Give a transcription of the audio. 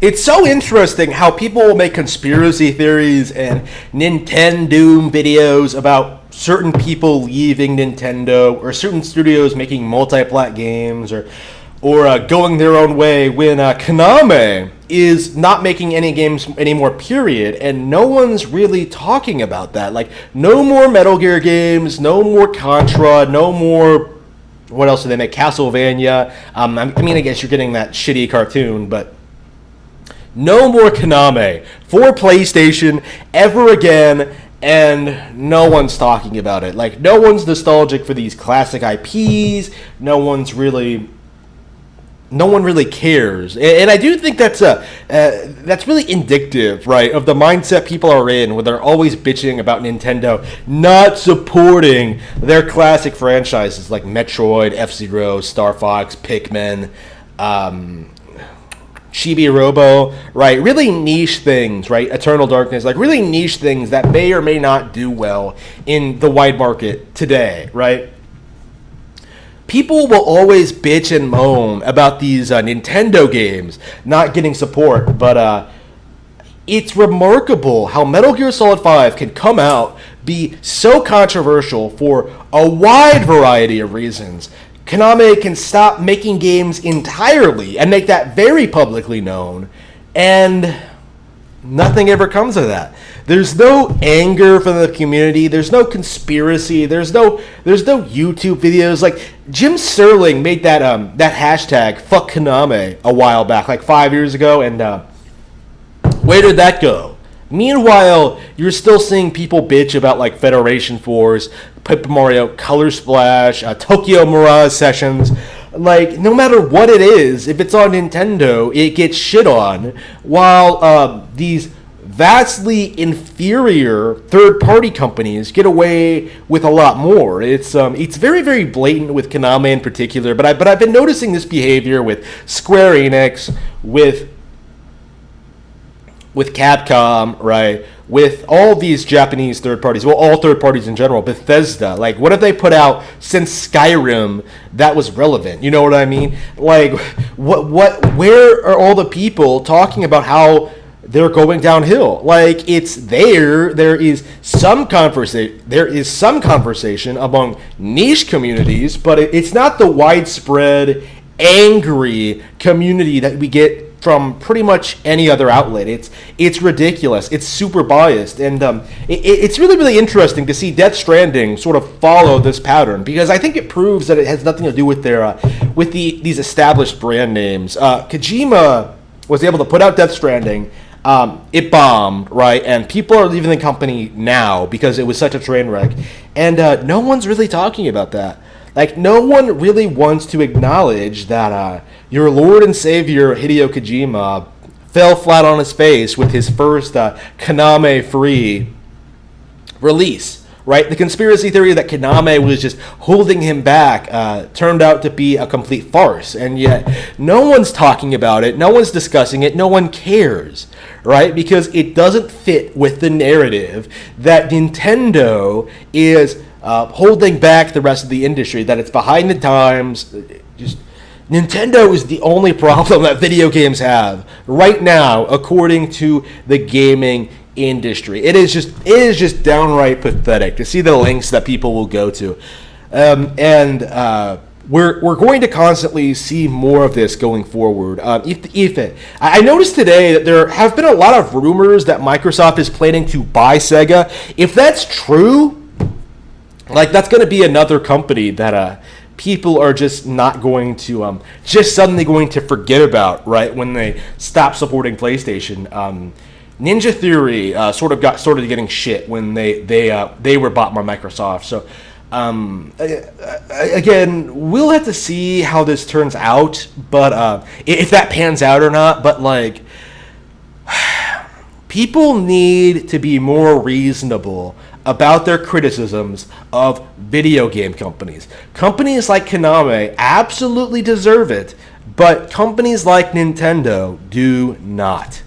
It's so interesting how people will make conspiracy theories and Nintendo videos about certain people leaving Nintendo or certain studios making multi-plat games or going their own way when Konami is not making any games anymore, period, and no one's really talking about that. Like, no more Metal Gear games, no more Contra, no more... What else do they make? Castlevania. I mean, I guess you're getting that shitty cartoon, but... No more Konami for PlayStation ever again, and no one's talking about it. Like, no one's nostalgic for these classic IPs. No one really cares, and I do think that's really indicative, right, of the mindset people are in when they're always bitching about Nintendo not supporting their classic franchises like Metroid, F-Zero, Star Fox, Pikmin, Chibi Robo, right? Really niche things, right? Eternal Darkness, like really niche things that may or may not do well in the wide market today, right? People will always bitch and moan about these Nintendo games not getting support, but it's remarkable how Metal Gear Solid 5 can come out, be so controversial for a wide variety of reasons. Konami can stop making games entirely and make that very publicly known, and nothing ever comes of that. There's no anger from the community. There's no conspiracy. There's no YouTube videos. Like, Jim Sterling made that hashtag fuck Konami a while back, like 5 years ago, and where did that go? Meanwhile, you're still seeing people bitch about like Federation Force, Paper Mario Color Splash, Tokyo Mirage Sessions. Like, no matter what it is, if it's on Nintendo, it gets shit on, while these vastly inferior third-party companies get away with a lot more. It's very, very blatant with Konami in particular, but I've been noticing this behavior with Square Enix, with Capcom, right? With all these Japanese third parties, well, all third parties in general, Bethesda, like, what have they put out since Skyrim that was relevant? You know what I mean? Like, where are all the people talking about how they're going downhill? Like, it's there is some conversation among niche communities, but it's not the widespread, angry community that we get from pretty much any other outlet. It's ridiculous. It's super biased, and it's really, really interesting to see Death Stranding sort of follow this pattern, because I think it proves that it has nothing to do with these established brand names. Kojima was able to put out Death Stranding. It bombed, right? And people are leaving the company now because it was such a train wreck, and no one's really talking about that. Like, no one really wants to acknowledge that your Lord and Savior, Hideo Kojima, fell flat on his face with his first Konami-free release, right? The conspiracy theory that Konami was just holding him back turned out to be a complete farce, and yet no one's talking about it, no one's discussing it, no one cares, right? Because it doesn't fit with the narrative that Nintendo is holding back the rest of the industry, that it's behind the times. Just Nintendo is the only problem that video games have right now, according to the gaming industry. It is just downright pathetic to see the lengths that people will go to, we're going to constantly see more of this going forward. I noticed today that there have been a lot of rumors that Microsoft is planning to buy Sega. If that's true, like, that's going to be another company that people are just not going to, just suddenly going to forget about, right, when they stop supporting PlayStation. Ninja Theory started getting shit when they were bought by Microsoft. So, again, we'll have to see how this turns out, but if that pans out or not. But, like, people need to be more reasonable about their criticisms of video game companies. Companies like Konami absolutely deserve it, but companies like Nintendo do not.